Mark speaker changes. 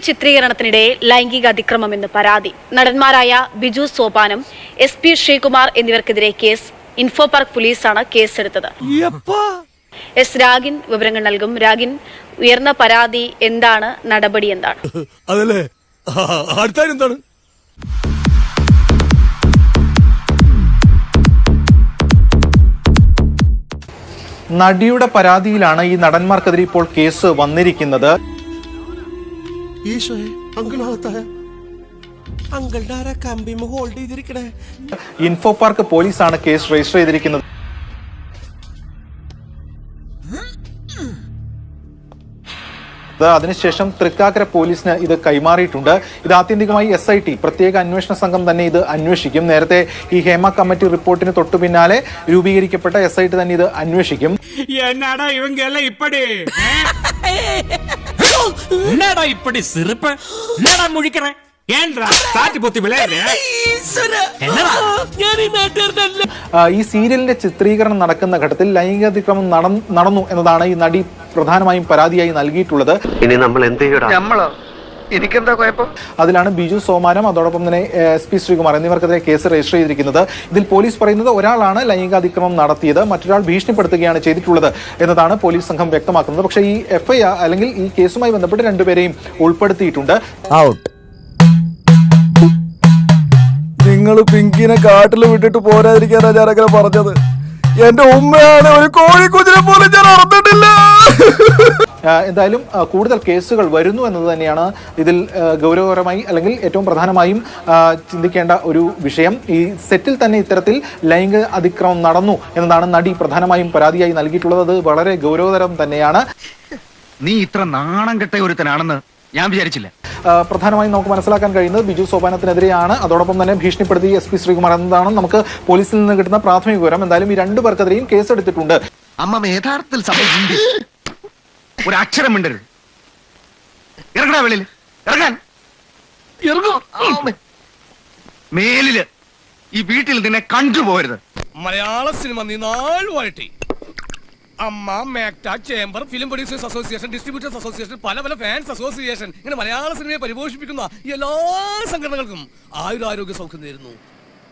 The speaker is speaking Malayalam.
Speaker 1: ചിത്രീകരണത്തിനിടെ ലൈംഗിക അതിക്രമമെന്ന് പരാതി. നടന്മാരായ ബിജു സോപാനം, SP ശ്രീകുമാർ എന്നിവർക്കെതിരെ കേസ്. ഇൻഫോ പാർക്ക് പോലീസാണ് കേസെടുത്തത്. രാഗിൻ വിവരങ്ങൾ നൽകും. രാഗിൻ, ഉയർന്ന പരാതി എന്താണ്, നടപടി എന്താണ്?
Speaker 2: നടിയുടെ പരാതിയിലാണ് ഈ നടന്മാർക്കെതിരെ ഇപ്പോൾ കേസ് വന്നിരിക്കുന്നത്. ഇൻഫോ പാർക്ക് പോലീസാണ് കേസ് രജിസ്റ്റർ ചെയ്തിരിക്കുന്നത്. അതിനുശേഷം തൃക്കാക്കര പോലീസിന് ഇത് കൈമാറിയിട്ടുണ്ട്. ഇത് ആത്യന്തികമായി SIT പ്രത്യേക അന്വേഷണ സംഘം തന്നെ ഇത് അന്വേഷിക്കും. നേരത്തെ ഈ ഹേമ കമ്മിറ്റി റിപ്പോർട്ടിന് തൊട്ടു പിന്നാലെ രൂപീകരിക്കപ്പെട്ട SIT തന്നെ ഇത് അന്വേഷിക്കും. ഈ സീരിയലിന്റെ ചിത്രീകരണം നടക്കുന്ന ഘട്ടത്തിൽ ലൈംഗികാതിക്രമം നടന്നു എന്നതാണ് ഈ നടി പ്രധാനമായും പരാതിയായി നൽകിയിട്ടുള്ളത്.
Speaker 3: ഇനി നമ്മൾ എന്ത് ചെയ്യണം? എനിക്കെന്താ കുഴപ്പം?
Speaker 2: അതിലാണ് ബിജു സോമാനം, അതോടൊപ്പം തന്നെ SP ശ്രീകുമാർ എന്നിവർക്കെതിരെ കേസ് രജിസ്റ്റർ ചെയ്തിരിക്കുന്നത്. ഇതിൽ പോലീസ് പറയുന്നത് ഒരാളാണ് ലൈംഗികാതിക്രമം നടത്തിയത്, മറ്റൊരാൾ ഭീഷണിപ്പെടുത്തുകയാണ് ചെയ്തിട്ടുള്ളത് എന്നതാണ് പോലീസ് സംഘം വ്യക്തമാക്കുന്നത്. പക്ഷേ ഈ FIR അല്ലെങ്കിൽ ഈ കേസുമായി ബന്ധപ്പെട്ട് രണ്ടുപേരെയും ഉൾപ്പെടുത്തിയിട്ടുണ്ട്.
Speaker 4: നിങ്ങൾ പിങ്കിനെ കാട്ടിൽ വിട്ടിട്ട് പോരാതിരിക്കാനാ ഞാനങ്ങനെ പറഞ്ഞത്. എന്റെ ഉമ്മയാണ് ഒരു കോഴിക്കുഞ്ഞിനെ പോലെ ഞാൻ അറിഞ്ഞിട്ടില്ല.
Speaker 2: എന്തായാലും കൂടുതൽ കേസുകൾ വരുന്നു എന്നത് തന്നെയാണ് ഇതിൽ ഗൗരവകരമായി അല്ലെങ്കിൽ ഏറ്റവും പ്രധാനമായും ചിന്തിക്കേണ്ട ഒരു വിഷയം. ഈ സെറ്റിൽ തന്നെ ഇത്തരത്തിൽ ലൈംഗിക അതിക്രമം നടന്നു എന്നതാണ് നടി പ്രധാനമായും പരാതിയായി നൽകിയിട്ടുള്ളത്. അത് വളരെ ഗൗരവതരം തന്നെയാണ്.
Speaker 3: നീ ഇത്ര നാണം കെട്ട ഒരുത്തനാണെന്ന് ഞാൻ വിചാരിച്ചില്ല.
Speaker 2: പ്രധാനമായും നമുക്ക് മനസ്സിലാക്കാൻ കഴിയുന്നത് ബിജു സോപാനത്തിനെതിരെയാണ്. അതോടൊപ്പം തന്നെ ഭീഷണിപ്പെടുത്തി SP ശ്രീകുമാർ എന്നതാണ് നമുക്ക് പോലീസിൽ നിന്ന് കിട്ടുന്ന പ്രാഥമിക വിവരം. എന്തായാലും ഈ രണ്ടു പേർക്കെതിരെയും കേസെടുത്തിട്ടുണ്ട്.
Speaker 3: അമ്മ യഥാർത്ഥത്തിൽ ഒരു അക്ഷരം മിണ്ടരുത്. ഇറങ്ങടാ വെളിയിൽ, ഇറങ്ങാൻ മേലില് ഈ വീട്ടിൽ നിന്നെ കണ്ടുപോകരുത്.
Speaker 5: മലയാള സിനിമ നീനാളുമായിട്ട് AMMA, MACTA, chamber, film producers association, distributors association, പല പല ഫാൻസ് അസോസിയേഷൻ, ഇങ്ങനെ മലയാള സിനിമയെ പരിപോഷിപ്പിക്കുന്ന എല്ലാ സംഘടനകൾക്കും ആയുരാരോഗ്യ സൗഖ്യം നേരുന്നു.